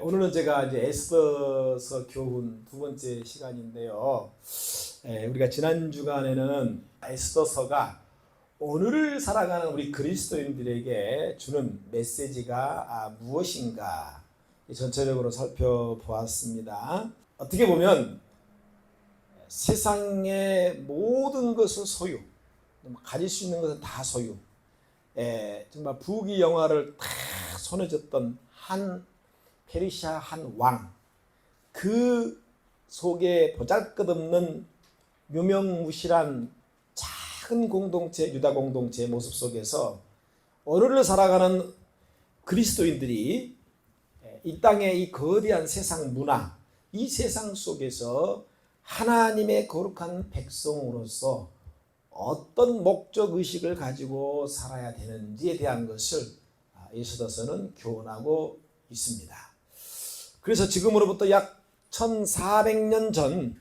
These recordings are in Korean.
오늘은 제가 이제 에스더서 교훈 두 번째 시간인데요. 우리가 지난 주간에는 에스더서가 오늘을 살아가는 우리 그리스도인들에게 주는 메시지가 무엇인가 전체적으로 살펴보았습니다. 어떻게 보면 세상의 모든 것을 소유, 가질 수 있는 것은 다 소유, 정말 부귀 영화를 다 손에 쥐었던 한 페르시아 한 왕, 그 속에 보잘것없는 유명무실한 작은 공동체, 유다 공동체의 모습 속에서 오늘을 살아가는 그리스도인들이 이 땅의 이 거대한 세상 문화, 이 세상 속에서 하나님의 거룩한 백성으로서 어떤 목적의식을 가지고 살아야 되는지에 대한 것을 에스더서는 교훈하고 있습니다. 그래서 지금으로부터 약 1400년 전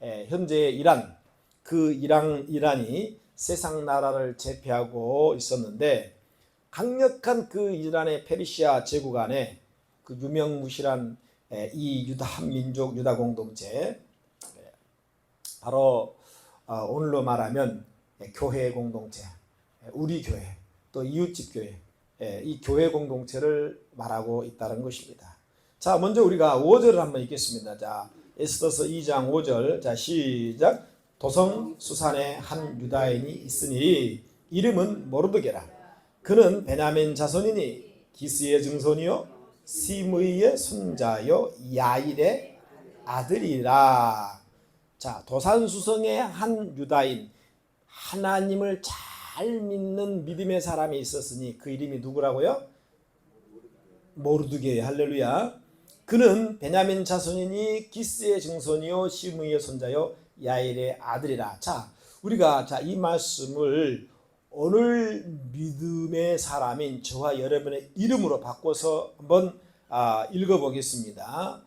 현재의 이란, 그 이란이 세상 나라를 제패하고 있었는데, 강력한 그 이란의 페르시아 제국 안에 그 유명무실한 이 유다 한민족 유다 공동체, 바로 오늘로 말하면 교회 공동체, 우리 교회, 또 이웃집 교회, 이 교회 공동체를 말하고 있다는 것입니다. 자, 먼저 우리가 5절을 한번 읽겠습니다. 자, 에스더서 2장 5절. 자, 시작. 도성 수산에 한 유다인이 있으니 이름은 모르드게라. 그는 베냐민 자손이니 기스의 증손이요 시므이의 손자요 야일의 아들이라. 자, 도산수성의 한 유다인, 하나님을 잘 믿는 믿음의 사람이 있었으니 그 이름이 누구라고요? 모르드게. 할렐루야. 그는 베냐민 자손이니 기스의 증손이요 시므이의 손자요 야일의 아들이라. 자, 우리가 이 말씀을 오늘 믿음의 사람인 저와 여러분의 이름으로 바꿔서 한번 읽어보겠습니다.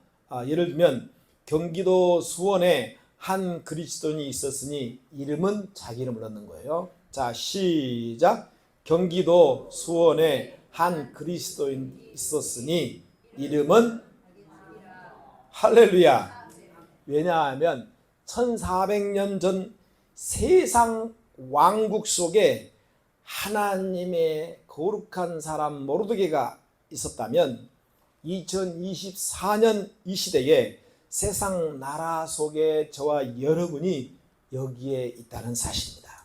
예를 들면 경기도 수원에 한 그리스도인이 있었으니 이름은 자기 이름을 넣는 거예요. 자, 시작. 경기도 수원에 한 그리스도인 있었으니 이름은 할렐루야. 왜냐하면 1400년 전 세상 왕국 속에 하나님의 거룩한 사람 모르드게가 있었다면 2024년 이 시대에 세상 나라 속에 저와 여러분이 여기에 있다는 사실입니다.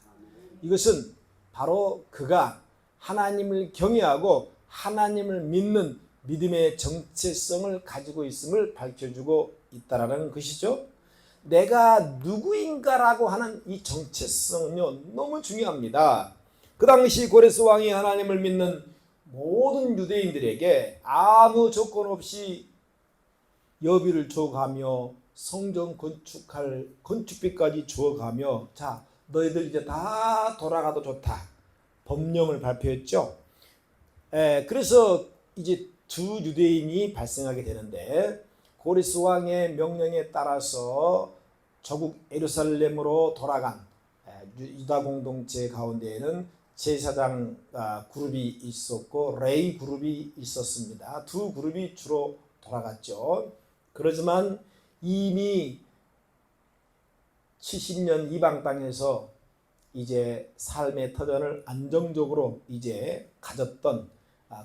이것은 바로 그가 하나님을 경외하고 하나님을 믿는 믿음의 정체성을 가지고 있음을 밝혀주고 있다는 것이죠. 내가 누구인가라고 하는 이 정체성은요, 너무 중요합니다. 그 당시 고레스 왕이 하나님을 믿는 모든 유대인들에게 아무 조건 없이 여비를 줘가며 성전 건축할 건축비까지 주어가며, 자, 너희들 이제 다 돌아가도 좋다, 법령을 발표했죠. 그래서 이제 두 유대인이 발생하게 되는데, 고레스 왕의 명령에 따라서 조국 예루살렘으로 돌아간 유다 공동체 가운데에는 제사장 그룹이 있었고 레위 그룹이 있었습니다. 두 그룹이 주로 돌아갔죠. 그렇지만 이미 70년 이방 땅에서 이제 삶의 터전을 안정적으로 이제 가졌던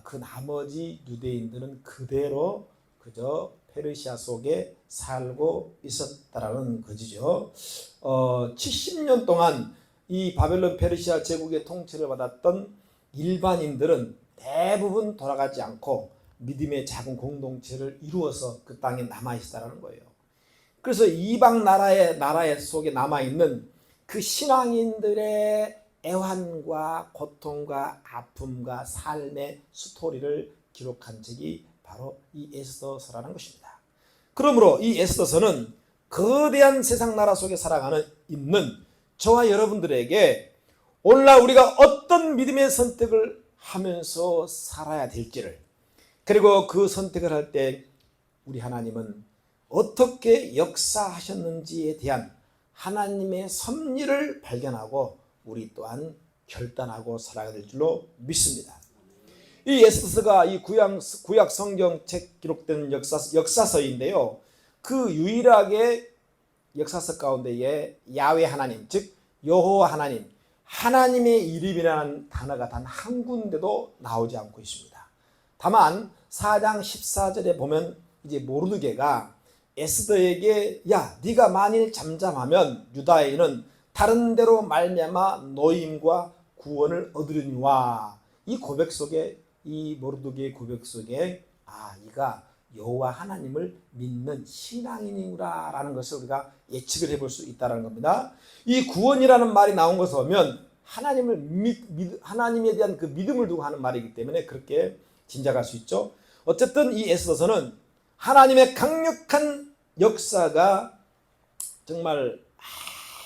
그 나머지 유대인들은 그대로 그저 페르시아 속에 살고 있었다라는 것이죠. 70년 동안 이 바벨론 페르시아 제국의 통치를 받았던 일반인들은 대부분 돌아가지 않고 믿음의 작은 공동체를 이루어서 그 땅에 남아 있다라는 거예요. 그래서 이방 나라의 속에 남아 있는 그 신앙인들의 애환과 고통과 아픔과 삶의 스토리를 기록한 책이 바로 이 에스더서라는 것입니다. 그러므로 이 에스더서는 거대한 세상 나라 속에 살아가는 있는 저와 여러분들에게 오늘날 우리가 어떤 믿음의 선택을 하면서 살아야 될지를, 그리고 그 선택을 할 때 우리 하나님은 어떻게 역사하셨는지에 대한 하나님의 섭리를 발견하고 우리 또한 결단하고 살아가야 될 줄로 믿습니다. 이 에스더서가 이 구약 성경책 기록된 역사서인데요. 그 유일하게 역사서 가운데에 야훼 하나님, 즉 여호와 하나님, 하나님의 이름이라는 단어가 단 한 군데도 나오지 않고 있습니다. 다만 4장 14절에 보면 이제 모르드게가 에스더에게 야, 네가 만일 잠잠하면 유다인은 다른 데로 말미암아 노임과 구원을 얻으려니와, 이 고백 속에, 이 모르드게의 고백 속에 이가 여호와 하나님을 믿는 신앙인이구나 라는 것을 우리가 예측을 해볼 수 있다는 겁니다. 이 구원이라는 말이 나온 것을 보면 하나님에 대한 그 믿음을 두고 하는 말이기 때문에 그렇게 짐작할 수 있죠. 어쨌든 이 에스더서는 하나님의 강력한 역사가 정말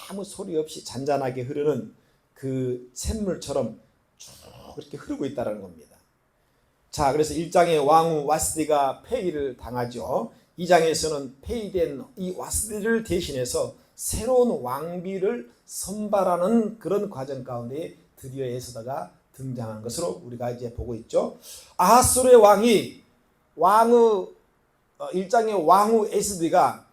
아무 소리 없이 잔잔하게 흐르는 그 샘물처럼 쭉 이렇게 흐르고 있다는 겁니다. 자, 그래서 1장의 왕후 와스디가 폐위를 당하죠. 2장에서는 폐위된 이 와스디를 대신해서 새로운 왕비를 선발하는 그런 과정 가운데 드디어 에스더가 등장한 것으로 우리가 이제 보고 있죠. 아하스로의 왕이 1장의 왕후 에스디가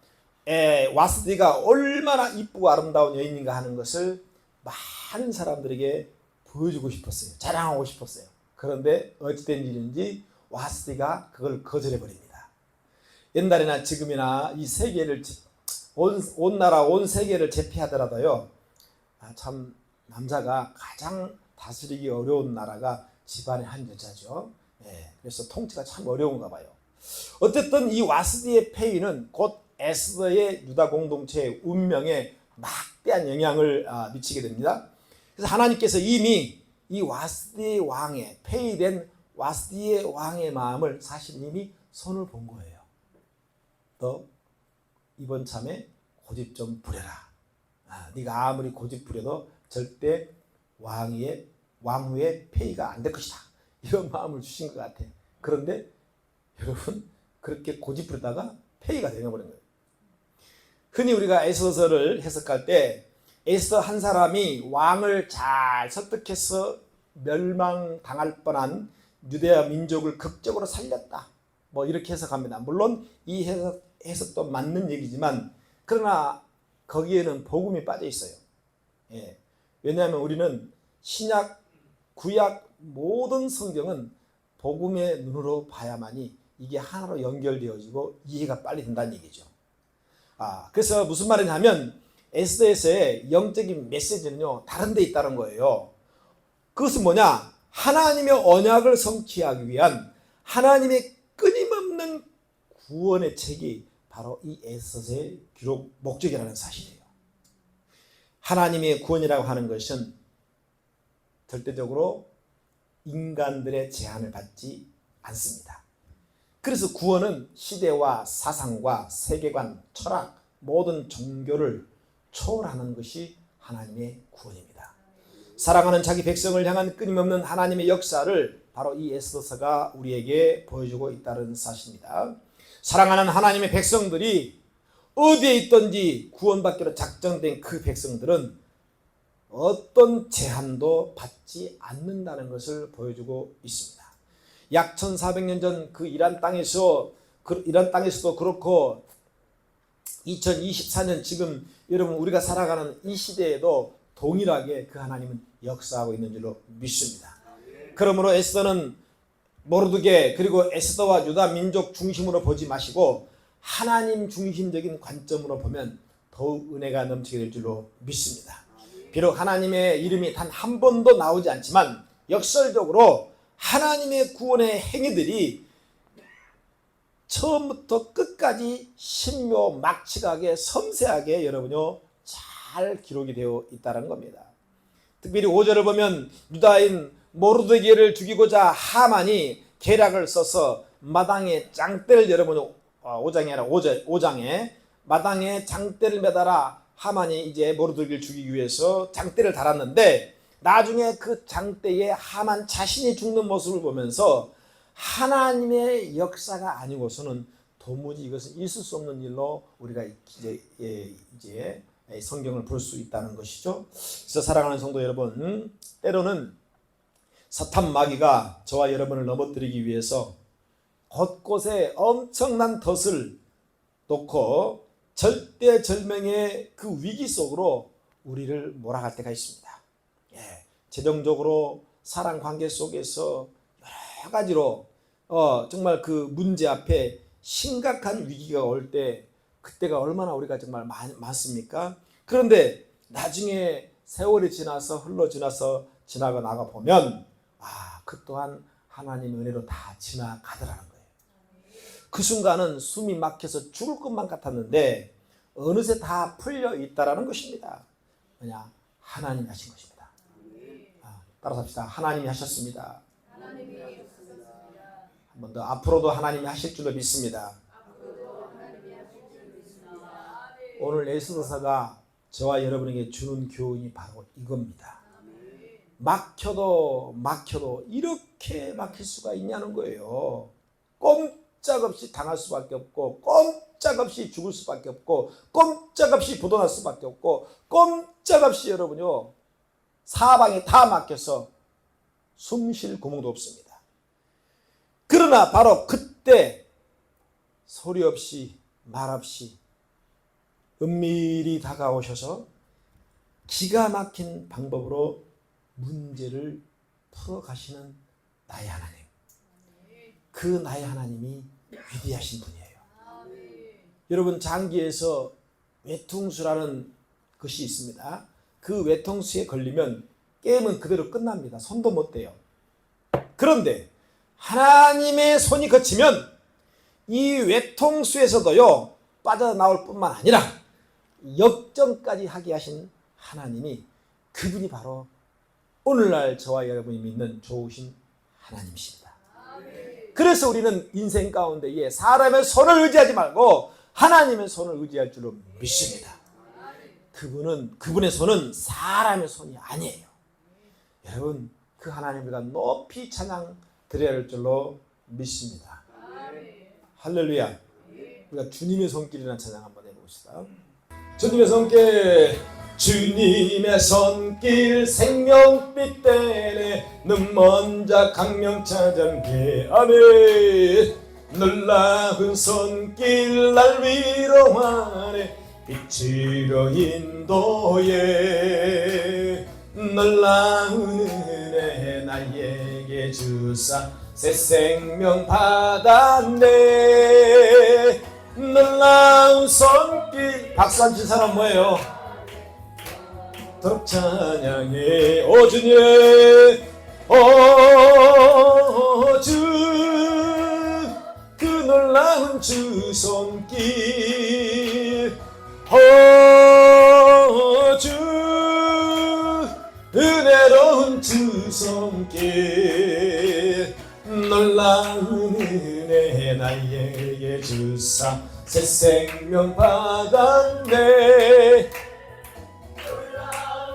와스디가 얼마나 이쁘고 아름다운 여인인가 하는 것을 많은 사람들에게 보여주고 싶었어요. 자랑하고 싶었어요. 그런데 어찌된 일인지 와스디가 그걸 거절해 버립니다. 옛날이나 지금이나 이 세계를 온 나라 온 세계를 제패하더라도요, 참 남자가 가장 다스리기 어려운 나라가 집안의 한 여자죠. 그래서 통치가 참 어려운가 봐요. 어쨌든 이 와스디의 폐위는 곧 에스더의 유다 공동체의 운명에 막대한 영향을 미치게 됩니다. 그래서 하나님께서 이미 이 와스디의 왕의, 폐위된 와스디의 왕의 마음을 사실 이미 손을 본 거예요. 너 이번 참에 고집 좀 부려라. 네가 아무리 고집 부려도 절대 왕후의 폐위가 안 될 것이다. 이런 마음을 주신 것 같아. 그런데 여러분, 그렇게 고집 부리다가 폐위가 되어버린 거예요. 흔히 우리가 에스더서를 해석할 때 에스더 한 사람이 왕을 잘 설득해서 멸망당할 뻔한 유대아 민족을 극적으로 살렸다, 뭐 이렇게 해석합니다. 물론 이 해석도 맞는 얘기지만, 그러나 거기에는 복음이 빠져 있어요. 왜냐하면 우리는 신약, 구약 모든 성경은 복음의 눈으로 봐야만이 이게 하나로 연결되어지고 이해가 빨리 된다는 얘기죠. 그래서 무슨 말이냐면 에스더에서의 영적인 메시지는요, 다른 데 있다는 거예요. 그것은 뭐냐? 하나님의 언약을 성취하기 위한 하나님의 끊임없는 구원의 책이 바로 이 에스더서의 기록 목적이라는 사실이에요. 하나님의 구원이라고 하는 것은 절대적으로 인간들의 제한을 받지 않습니다. 그래서 구원은 시대와 사상과 세계관, 철학, 모든 종교를 초월하는 것이 하나님의 구원입니다. 사랑하는 자기 백성을 향한 끊임없는 하나님의 역사를 바로 이 에스더서가 우리에게 보여주고 있다는 사실입니다. 사랑하는 하나님의 백성들이 어디에 있든지 구원받기로 작정된 그 백성들은 어떤 제한도 받지 않는다는 것을 보여주고 있습니다. 약 1400년 전 그 이란 땅에서도 그렇고 2024년 지금 여러분 우리가 살아가는 이 시대에도 동일하게 그 하나님은 역사하고 있는 줄로 믿습니다. 그러므로 에스더는 모르드게 그리고 에스더와 유다 민족 중심으로 보지 마시고 하나님 중심적인 관점으로 보면 더욱 은혜가 넘치게 될 줄로 믿습니다. 비록 하나님의 이름이 단 한 번도 나오지 않지만 역설적으로 하나님의 구원의 행위들이 처음부터 끝까지 신묘막측하게 섬세하게 여러분요 잘 기록이 되어 있다는 겁니다. 특별히 5절을 보면 유다인 모르드게를 죽이고자 하만이 계략을 써서 마당에 장대를, 여러분 5장이 아니라 5장에 마당에 장대를 매달아 하만이 이제 모르드게를 죽이기 위해서 장대를 달았는데, 나중에 그 장대에 하만 자신이 죽는 모습을 보면서 하나님의 역사가 아니고서는 도무지 이것은 있을 수 없는 일로 우리가 이제 성경을 볼 수 있다는 것이죠. 그래서 사랑하는 성도 여러분, 때로는 사탄 마귀가 저와 여러분을 넘어뜨리기 위해서 곳곳에 엄청난 덫을 놓고 절대절명의 그 위기 속으로 우리를 몰아갈 때가 있습니다. 재정적으로 사랑 관계 속에서 여러 가지로 정말 그 문제 앞에 심각한 위기가 올 때 그때가 얼마나 우리가 정말 많습니까? 그런데 나중에 세월이 지나서 흘러 지나가 나가 보면 그 또한 하나님의 은혜로 다 지나가더라는 거예요. 그 순간은 숨이 막혀서 죽을 것만 같았는데 어느새 다 풀려 있다라는 것입니다. 뭐냐? 하나님이 하신 것입니다. 따라서 합시다. 하나님이 하셨습니다. 한 번 더 앞으로도 하나님이 하실 줄로 믿습니다. 오늘 에스더서가 저와 여러분에게 주는 교훈이 바로 이겁니다. 막혀도 이렇게 막힐 수가 있냐는 거예요. 꼼짝없이 당할 수밖에 없고, 꼼짝없이 죽을 수밖에 없고, 꼼짝없이 부도날 수밖에 없고, 꼼짝없이 여러분요 사방에 다 막혀서 숨 쉴 구멍도 없습니다. 그러나 바로 그때 소리 없이 말 없이 은밀히 다가오셔서 기가 막힌 방법으로 문제를 풀어가시는 나의 하나님. 그 나의 하나님이 위대하신 분이에요. 여러분, 장기에서 외통수라는 것이 있습니다. 그 외통수에 걸리면 게임은 그대로 끝납니다. 손도 못 대요. 그런데 하나님의 손이 거치면 이 외통수에서도요 빠져나올 뿐만 아니라 역전까지 하게 하신 하나님이, 그분이 바로 오늘날 저와 여러분이 믿는 좋으신 하나님이십니다. 그래서 우리는 인생 가운데에 사람의 손을 의지하지 말고 하나님의 손을 의지할 줄로 믿습니다. 그분의 손은 사람의 손이 아니에요. 여러분, 그 하나님을 우리가 높이 찬양 드려야 할 줄로 믿습니다. 할렐루야. 우리가 주님의 손길이라는 찬양 한번 해봅시다. 주님의 손길, 주님의 손길 생명빛 때네 눈먼 자 강명 찾은게 아멘. 놀라운 손길 날 위로하네 빛으로 인도해. 놀라운 은혜 나에게 주사 새 생명 받았네. 놀라운 손길. 박수 안 친 사람 뭐예요? 더 찬양해. 오 주님, 오 주, 그 놀라운 주 손길. 오 주, 은혜로운 주 손길. 놀라운 은혜 나에게 주사 새 생명 받았네.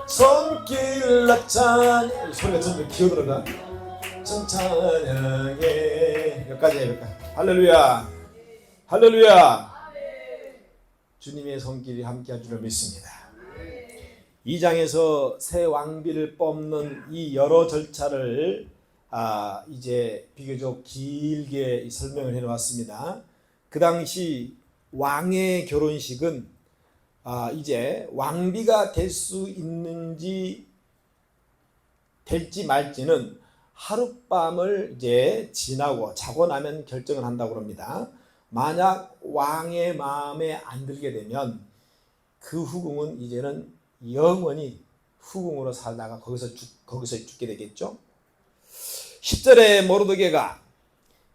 손길 나찬 소리가 점점 기어들어가. 찬양해. 여기까지 해. 할렐루야, 할렐루야. 주님의 손길이 함께할 줄을 믿습니다. 2장에서 새 왕비를 뽑는 이 여러 절차를 이제 비교적 길게 설명을 해놓았습니다. 그 당시 왕의 결혼식은 이제 왕비가 될 수 있는지 될지 말지는 하룻밤을 이제 지나고 자고 나면 결정을 한다고 합니다. 만약 왕의 마음에 안 들게 되면 그 후궁은 이제는 영원히 후궁으로 살다가 거기서 죽게 되겠죠. 10절에 모르드게가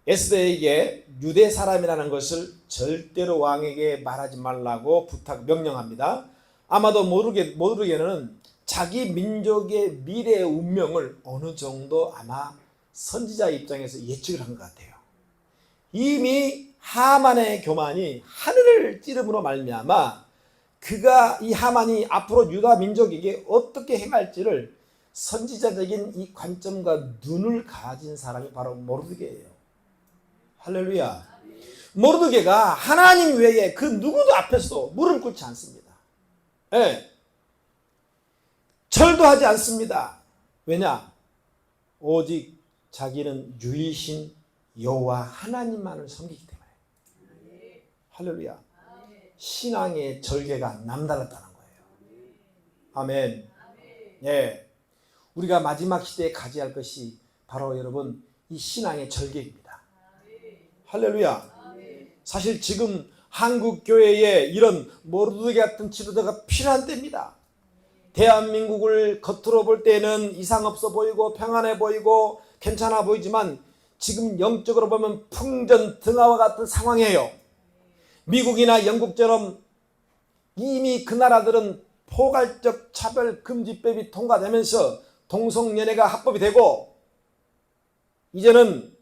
에스더에게 유대 사람이라는 것을 절대로 왕에게 말하지 말라고 명령합니다. 아마도 모르드게는 자기 민족의 미래의 운명을 어느 정도 아마 선지자 입장에서 예측을 한 것 같아요. 이미 하만의 교만이 하늘을 찌름으로 말미암아 이 하만이 앞으로 유다 민족에게 어떻게 행할지를 선지자적인 이 관점과 눈을 가진 사람이 바로 모르드게예요. 할렐루야. 모르드게가 하나님 외에 그 누구도 앞에서도 무릎을 꿇지 않습니다. 절도 하지 않습니다. 왜냐? 오직 자기는 유일신 여호와 하나님만을 섬기기 때문에. 할렐루야. 신앙의 절개가 남달랐다는 거예요. 아멘. 예. 우리가 마지막 시대에 가져야 할 것이 바로 여러분 이 신앙의 절개입니다. 할렐루야. 사실 지금 한국 교회에 이런 모르드게 같은 지도자가 필요한 때입니다. 대한민국을 겉으로 볼 때는 이상 없어 보이고 평안해 보이고 괜찮아 보이지만 지금 영적으로 보면 풍전등화와 같은 상황이에요. 미국이나 영국처럼 이미 그 나라들은 포괄적 차별 금지법이 통과되면서 동성연애가 합법이 되고 이제는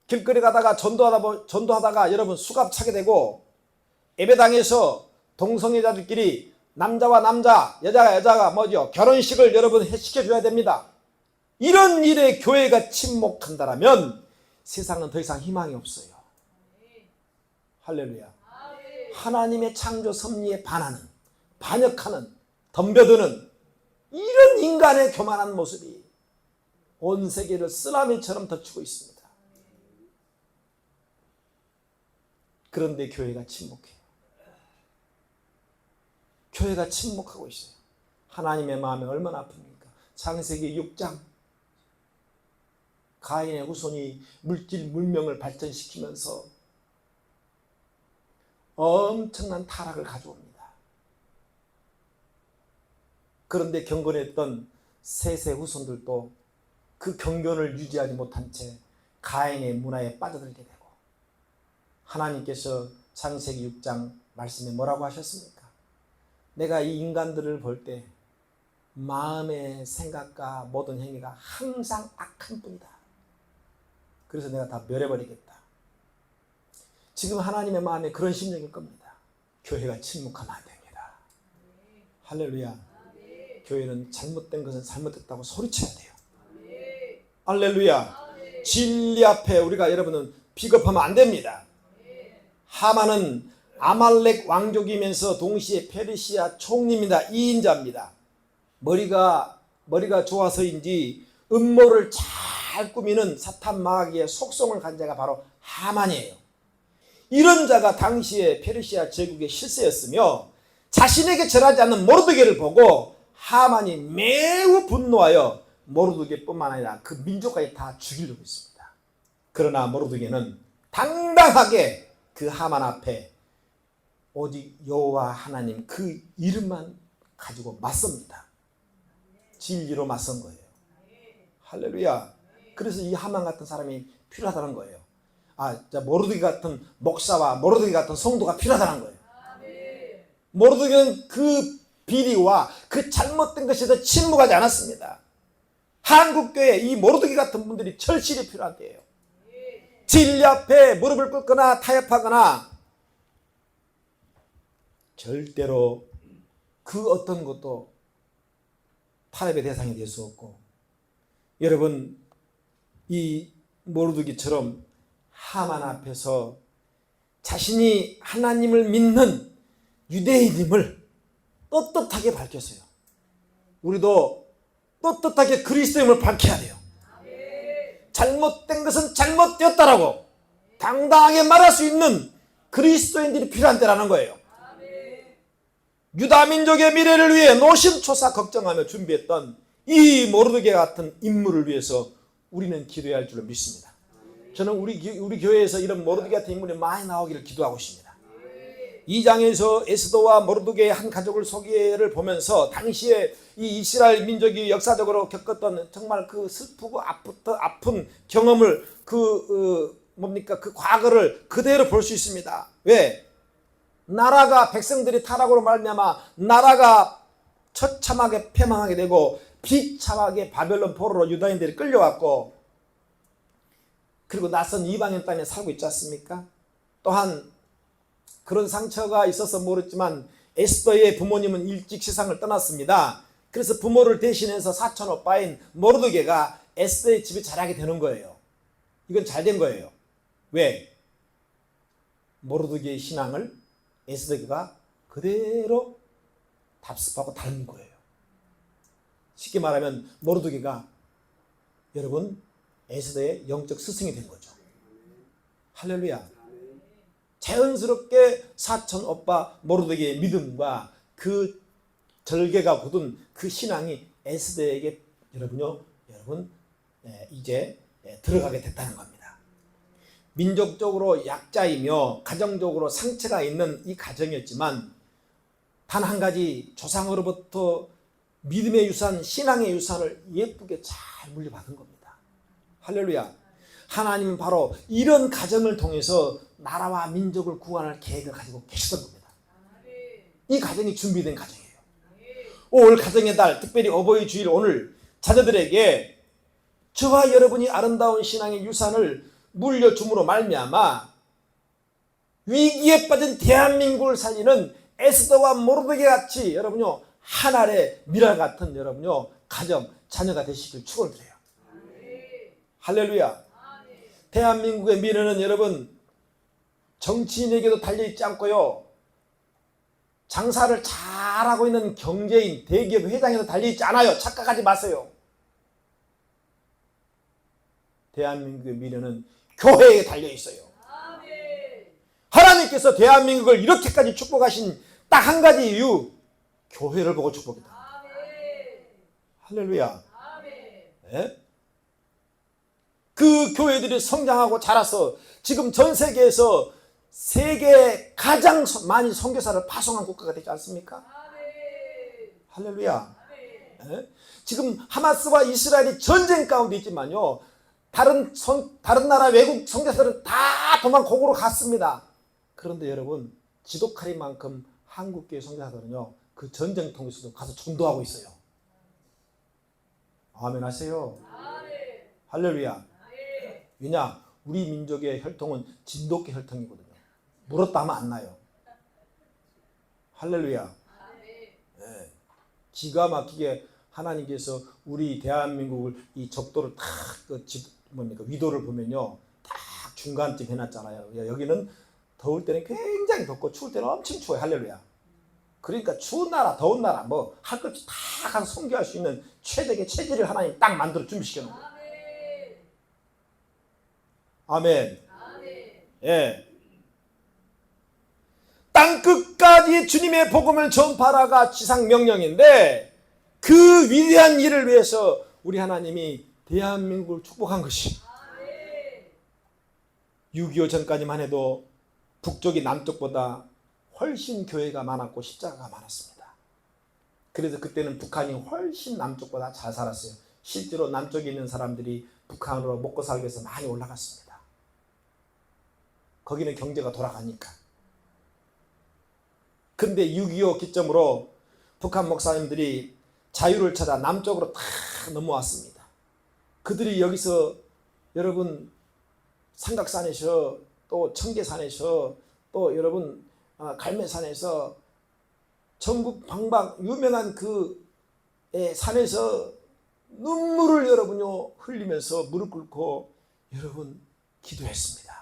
길거리 가다가 전도하다가 여러분 수갑 차게 되고 예배당에서 동성애자들끼리 남자와 남자, 여자가 여자가 뭐죠? 결혼식을 여러분 시켜줘야 됩니다. 이런 일에 교회가 침묵한다면 세상은 더 이상 희망이 없어요. 할렐루야. 하나님의 창조 섭리에 반하는, 반역하는, 덤벼드는 이런 인간의 교만한 모습이 온 세계를 쓰나미처럼 덮치고 있습니다. 그런데 교회가 침묵해요. 교회가 침묵하고 있어요. 하나님의 마음이 얼마나 아픕니까? 창세기 6장 가인의 후손이 물질 문명을 발전시키면서 엄청난 타락을 가져옵니다. 그런데 경건했던 셋의 후손들도 그 경건을 유지하지 못한 채 가인의 문화에 빠져들게 되고 하나님께서 창세기 6장 말씀에 뭐라고 하셨습니까? 내가 이 인간들을 볼 때 마음의 생각과 모든 행위가 항상 악한 뿐이다. 그래서 내가 다 멸해버리겠다. 지금 하나님의 마음에 그런 심정일 겁니다. 교회가 침묵하면 안 됩니다. 할렐루야. 교회는 잘못된 것은 잘못됐다고 소리쳐야 돼요. 할렐루야. 진리 앞에 우리가 여러분은 비겁하면 안 됩니다. 하만은 아말렉 왕족이면서 동시에 페르시아 총리입니다. 2인자입니다. 머리가 좋아서인지 음모를 잘 꾸미는 사탄 마귀의 속성을 간 자가 바로 하만이에요. 이런 자가 당시에 페르시아 제국의 실세였으며 자신에게 절하지 않는 모르드게를 보고 하만이 매우 분노하여 모르드게뿐만 아니라 그 민족까지 다 죽이려고 했습니다. 그러나 모르드게는 당당하게 그 하만 앞에 오직 여호와 하나님 그 이름만 가지고 맞섭니다. 진리로 맞선 거예요. 할렐루야. 그래서 이 하만 같은 사람이 필요하다는 거예요. 모르드게 같은 목사와 모르드게 같은 성도가 필요하다는 거예요. 모르드게는 그 비리와 그 잘못된 것에서 침묵하지 않았습니다. 한국교회 이 모르드게 같은 분들이 절실히 필요한 때예요. 진리 앞에 무릎을 꿇거나 타협하거나 절대로 그 어떤 것도 타협의 대상이 될 수 없고, 여러분 이 모르드게처럼 하만 앞에서 자신이 하나님을 믿는 유대인임을 떳떳하게 밝혔어요. 우리도 떳떳하게 그리스도임을 밝혀야 돼요. 잘못된 것은 잘못되었다라고 당당하게 말할 수 있는 그리스도인들이 필요한 때라는 거예요. 유다 민족의 미래를 위해 노심초사 걱정하며 준비했던 이 모르드게 같은 인물을 위해서 우리는 기도해야 할 줄로 믿습니다. 저는 우리 교회에서 이런 모르드게 같은 인물이 많이 나오기를 기도하고 있습니다. 2장에서 에스더와 모르드게의 한 가족을 소개를 보면서 당시에 이 이스라엘 민족이 역사적으로 겪었던 정말 그 슬프고 아픈 경험을 그 과거를 그대로 볼 수 있습니다. 왜? 나라가 백성들이 타락으로 말미암아 나라가 처참하게 패망하게 되고 비참하게 바벨론 포로로 유다인들이 끌려왔고, 그리고 낯선 이방인 땅에 살고 있지 않습니까? 또한 그런 상처가 있어서 모르지만 에스더의 부모님은 일찍 세상을 떠났습니다. 그래서 부모를 대신해서 사촌 오빠인 모르드게가 에스더의 집에 자라게 되는 거예요. 이건 잘된 거예요. 왜? 모르드게의 신앙을 에스더가 그대로 답습하고 닮은 거예요. 쉽게 말하면 모르드게가 여러분 에스더의 영적 스승이 된 거죠. 할렐루야. 자연스럽게 사촌 오빠 모르드게의 믿음과 그 절개가 굳은 그 신앙이 에스더에게 여러분 이제 들어가게 됐다는 겁니다. 민족적으로 약자이며 가정적으로 상처가 있는 이 가정이었지만 단 한 가지 조상으로부터 믿음의 유산, 신앙의 유산을 예쁘게 잘 물려받은 겁니다. 할렐루야. 하나님은 바로 이런 가정을 통해서 나라와 민족을 구원할 계획을 가지고 계시던 겁니다. 이 가정이 준비된 가정이에요. 올 가정의 달, 특별히 어버이 주일 오늘 자녀들에게 저와 여러분이 아름다운 신앙의 유산을 물려줌으로 말미암아 위기에 빠진 대한민국을 살리는 에스더와 모르드게 같이 여러분요 하늘의 미라 같은 여러분요 가정, 자녀가 되시길 축원드려요. 할렐루야. 대한민국의 미래는 여러분 정치인에게도 달려있지 않고요 장사를 잘하고 있는 경제인 대기업 회장에도 달려있지 않아요. 착각하지 마세요. 대한민국의 미래는 교회에 달려있어요. 하나님께서 대한민국을 이렇게까지 축복하신 딱 한 가지 이유, 교회를 보고 축복이다. 할렐루야. 네? 그 교회들이 성장하고 자라서 지금 전 세계에서 세계 가장 많이 선교사를 파송한 국가가 되지 않습니까? 할렐루야. 네? 지금 하마스와 이스라엘이 전쟁 가운데 있지만요 다른 나라 외국 선교사들은 다 도망곡으로 갔습니다. 그런데 여러분 지독하리만큼 한국교회 선교사들은요 그 전쟁통에서도 가서 전도하고 있어요. 아멘 하세요. 할렐루야. 왜냐? 우리 민족의 혈통은 진돗개 혈통이거든요. 물었다 하면 안 나요. 할렐루야. 네. 기가 막히게 하나님께서 우리 대한민국을 이 적도를 딱 위도를 보면요 딱 중간쯤 해놨잖아요. 여기는 더울 때는 굉장히 덥고 추울 때는 엄청 추워요. 할렐루야. 그러니까 추운 나라 더운 나라 뭐 할 것 없이 다 가서 선교할 수 있는 최적의 체질을 하나님 딱 만들어 준비시켜 놓은 거예요. 아멘. 예. 땅 끝까지 주님의 복음을 전파라가 지상 명령인데 그 위대한 일을 위해서 우리 하나님이 대한민국을 축복한 것이 6.25 전까지만 해도 북쪽이 남쪽보다 훨씬 교회가 많았고 십자가가 많았습니다. 그래서 그때는 북한이 훨씬 남쪽보다 잘 살았어요. 실제로 남쪽에 있는 사람들이 북한으로 먹고 살기 위해서 많이 올라갔습니다. 거기는 경제가 돌아가니까. 근데 6.25 기점으로 북한 목사님들이 자유를 찾아 남쪽으로 다 넘어왔습니다. 그들이 여기서 여러분 삼각산에서 또 청계산에서 또 여러분 갈매산에서 전국 방방 유명한 그 산에서 눈물을 여러분요 흘리면서 무릎 꿇고 여러분 기도했습니다.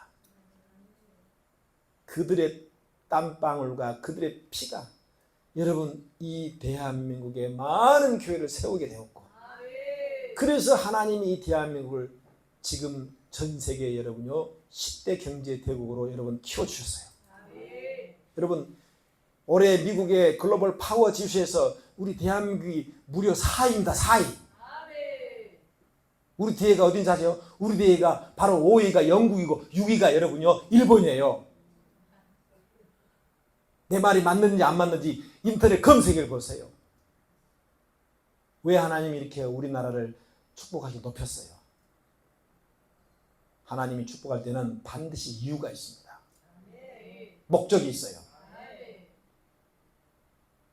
그들의 땀방울과 그들의 피가 여러분 이 대한민국의 많은 교회를 세우게 되었고 그래서 하나님이 이 대한민국을 지금 전 세계 여러분요 10대 경제 대국으로 여러분 키워주셨어요. 여러분 올해 미국의 글로벌 파워 지수에서 우리 대한민국이 무려 4위입니다. 4위. 우리 뒤에가 어딘지 아세요? 우리 뒤에가 바로 5위가 영국이고 6위가 여러분요 일본이에요. 내 말이 맞는지 안 맞는지 인터넷 검색을 보세요. 왜 하나님이 이렇게 우리나라를 축복하시고 높였어요? 하나님이 축복할 때는 반드시 이유가 있습니다. 목적이 있어요.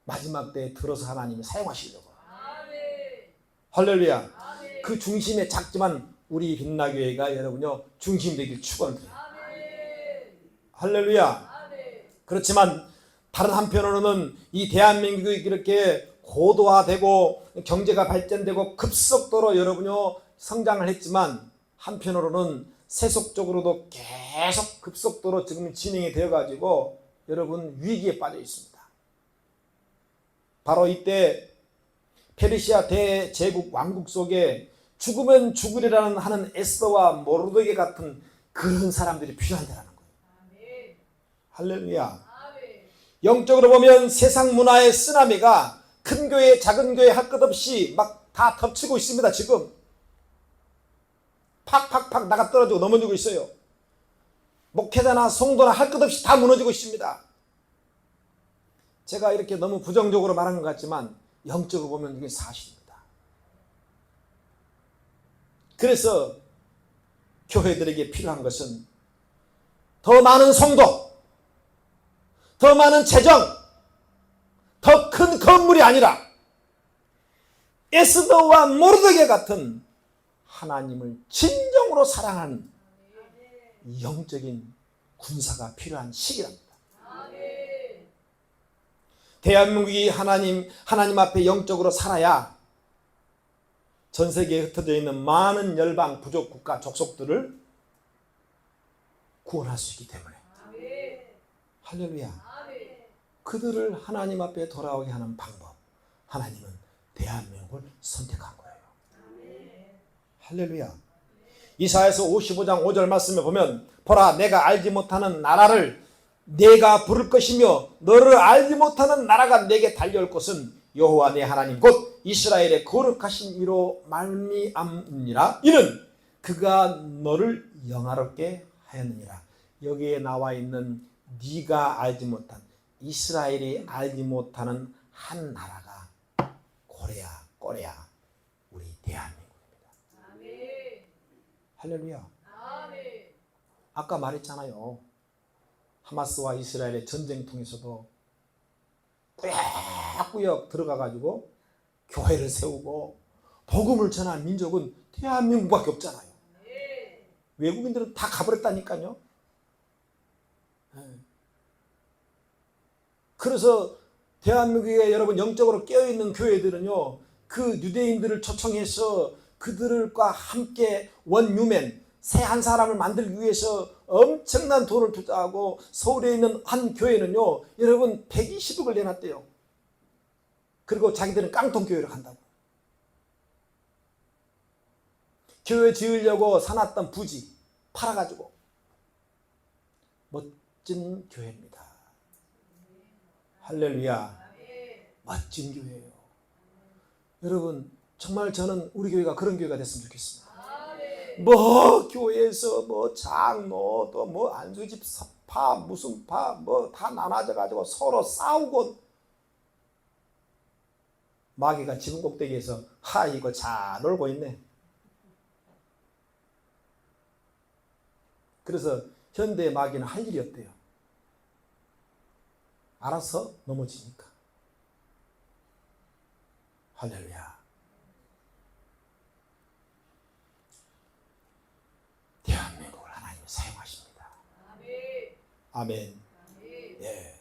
마지막 때에 들어서 하나님이 사용하시려고. 할렐루야. 그 중심에 작지만 우리 빛나교회가 여러분요 중심 되길 축원드려요. 할렐루야. 그렇지만 다른 한편으로는 이 대한민국이 이렇게 고도화되고 경제가 발전되고 급속도로 여러분요 성장을 했지만 한편으로는 세속적으로도 계속 급속도로 지금 진행이 되어 가지고 여러분 위기에 빠져 있습니다. 바로 이때 페르시아 대제국 왕국 속에 죽으면 죽으리라는 하는 에스더와 모르드게 같은 그런 사람들이 필요한다라는 거예요. 할렐루야. 영적으로 보면 세상 문화의 쓰나미가 큰 교회 작은 교회 할 것 없이 막 다 덮치고 있습니다. 지금 팍팍팍 나가 떨어지고 넘어지고 있어요. 목회자나 성도나 할 것 없이 다 무너지고 있습니다. 제가 이렇게 너무 부정적으로 말하는 것 같지만 영적으로 보면 이게 사실입니다. 그래서 교회들에게 필요한 것은 더 많은 성도, 더 많은 재정, 더 큰 건물이 아니라 에스더와 모르드게 같은 하나님을 진정으로 사랑하는 영적인 군사가 필요한 시기랍니다. 대한민국이 하나님 앞에 영적으로 살아야 전 세계에 흩어져 있는 많은 열방, 부족, 국가, 족속들을 구원할 수 있기 때문에. 할렐루야. 그들을 하나님 앞에 돌아오게 하는 방법, 하나님은 대한민국을 선택한 거예요. 할렐루야. 이사야서 55장 5절 말씀에 보면 보라 내가 알지 못하는 나라를 내가 부를 것이며 너를 알지 못하는 나라가 내게 달려올 것은 여호와 내 하나님 곧 이스라엘의 거룩하신 이로 말미암으니라. 이는 그가 너를 영화롭게 하였느니라. 여기에 나와 있는 네가 알지 못한 이스라엘이 알지 못하는 한 나라가 꼬레야 우리 대한민국입니다. 아멘. 할렐루야. 아멘. 아까 말했잖아요. 하마스와 이스라엘의 전쟁 통해서도 꾸역꾸역 들어가가지고 교회를 세우고 복음을 전한 민족은 대한민국밖에 없잖아요. 외국인들은 다 가버렸다니까요. 그래서 대한민국에 여러분 영적으로 깨어있는 교회들은요, 그 유대인들을 초청해서 그들과 함께 원유맨 새 한 사람을 만들기 위해서 엄청난 돈을 투자하고 서울에 있는 한 교회는요 여러분 120억을 내놨대요. 그리고 자기들은 깡통교회를 한다고. 교회 지으려고 사놨던 부지 팔아가지고 멋진 교회입니다. 할렐루야. 멋진 교회예요. 여러분 정말 저는 우리 교회가 그런 교회가 됐으면 좋겠습니다. 뭐 교회에서 뭐 장로 또 뭐 안수집 파 무슨 파 뭐 다 나눠져 가지고 서로 싸우고 마귀가 지붕 꼭대기에서 하 이거 잘 놀고 있네. 그래서 현대의 마귀는 할 일이 없대요. 알아서 넘어지니까. 할렐루야. 대한민국을 하나님이 사용하십니다. 아멘. 예.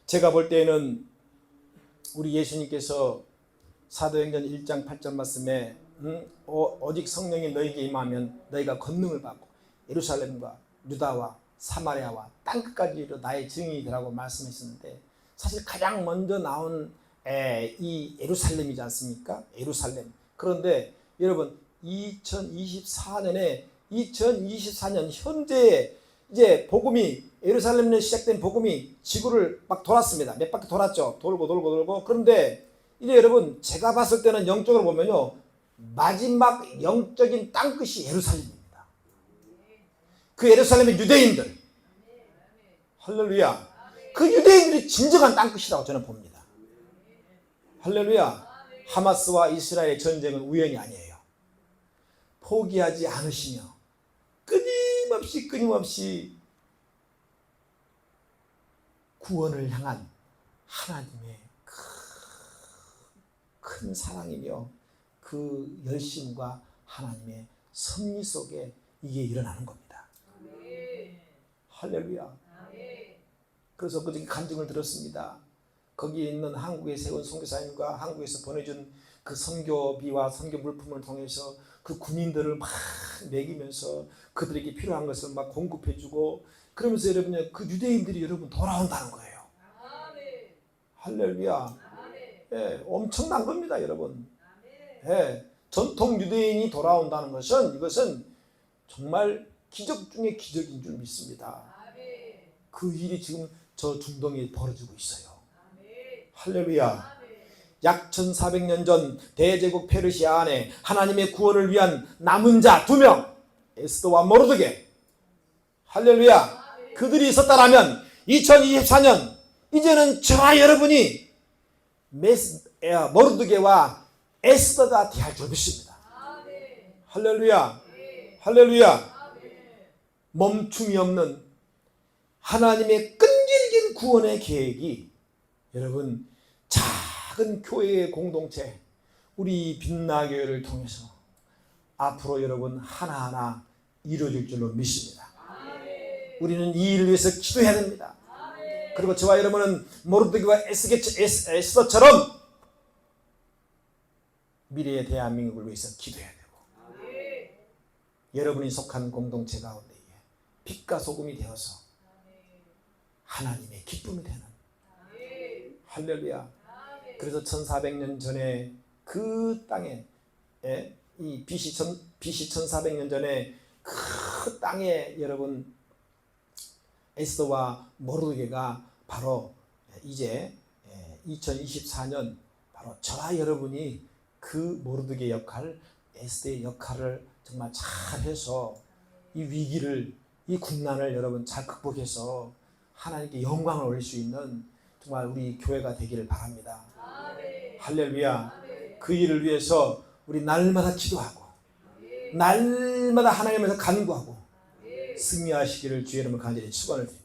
제가 볼 때에는 우리 예수님께서 사도행전 1장 8절 말씀에 오직 성령이 너에게 임하면 너희가 권능을 받고 예루살렘과 유다와 사마리아와 땅끝까지 이르러 나의 증인이 되라고 말씀했었는데, 사실 가장 먼저 나온 이 예루살렘이지 않습니까? 예루살렘. 그런데 여러분 2024년 현재 이제 복음이 예루살렘에 시작된 복음이 지구를 막 돌았습니다. 몇 바퀴 돌았죠. 돌고. 그런데 이제 여러분 제가 봤을 때는 영적으로 보면요 마지막 영적인 땅끝이 예루살렘입니다. 그 예루살렘의 유대인들. 할렐루야. 그 유대인들이 진정한 땅끝이라고 저는 봅니다. 할렐루야. 하마스와 이스라엘의 전쟁은 우연이 아니에요. 포기하지 않으시며 끊임없이 구원을 향한 하나님의 큰 사랑이며 그 열심과 하나님의 섭리 속에 이게 일어나는 겁니다. 할렐루야. 그래서 그저께 간증을 들었습니다. 거기에 있는 한국에 세운 선교사님과 한국에서 보내준 그 선교비와 선교 물품을 통해서 그 군인들을 막 먹이면서 그들에게 필요한 것을 막 공급해주고, 그러면서 여러분 그 유대인들이 여러분 돌아온다는 거예요. 할렐루야. 예, 엄청난 겁니다, 여러분. 예, 전통 유대인이 돌아온다는 것은 이것은 정말 기적 중에 기적인 줄 믿습니다. 그 일이 지금 저 중동에 벌어지고 있어요. 할렐루야. 약 1400년 전 대제국 페르시아 안에 하나님의 구원을 위한 남은 자 2명, 에스더와 모르드게. 할렐루야. 그들이 있었다라면 2024년 이제는 저와 여러분이 모르드게와 에스더가 되어야 줄 믿습니다. 할렐루야. 할렐루야. 멈춤이 없는 하나님의 끈질긴 구원의 계획이 여러분 작은 교회의 공동체 우리 빛나교회를 통해서 앞으로 여러분 하나하나 이루어질 줄로 믿습니다. 우리는 이 일을 위해서 기도해야 됩니다. 그리고 저와 여러분은 모르드게와 에스더처럼 미래의 대한민국을 위해서 기도해야 되고 여러분이 속한 공동체 가운데에 빛과 소금이 되어서 하나님의 기쁨이 되는 할렐루야. 그래서 1400년 전에 그 땅에 이 BC 1400년 전에 그 땅에 여러분 에스더와 모르드게가 바로 이제 2024년 바로 저와 여러분이 그 모르드게 역할, 에스더의 역할을 정말 잘해서 이 위기를, 이 국난을 여러분 잘 극복해서 하나님께 영광을 올릴 수 있는 정말 우리 교회가 되기를 바랍니다. 할렐루야. 그 일을 위해서 우리 날마다 기도하고 날마다 하나님에서 간구하고 승리하시기를 주의 이름으로 간절히 축원을 드립니다.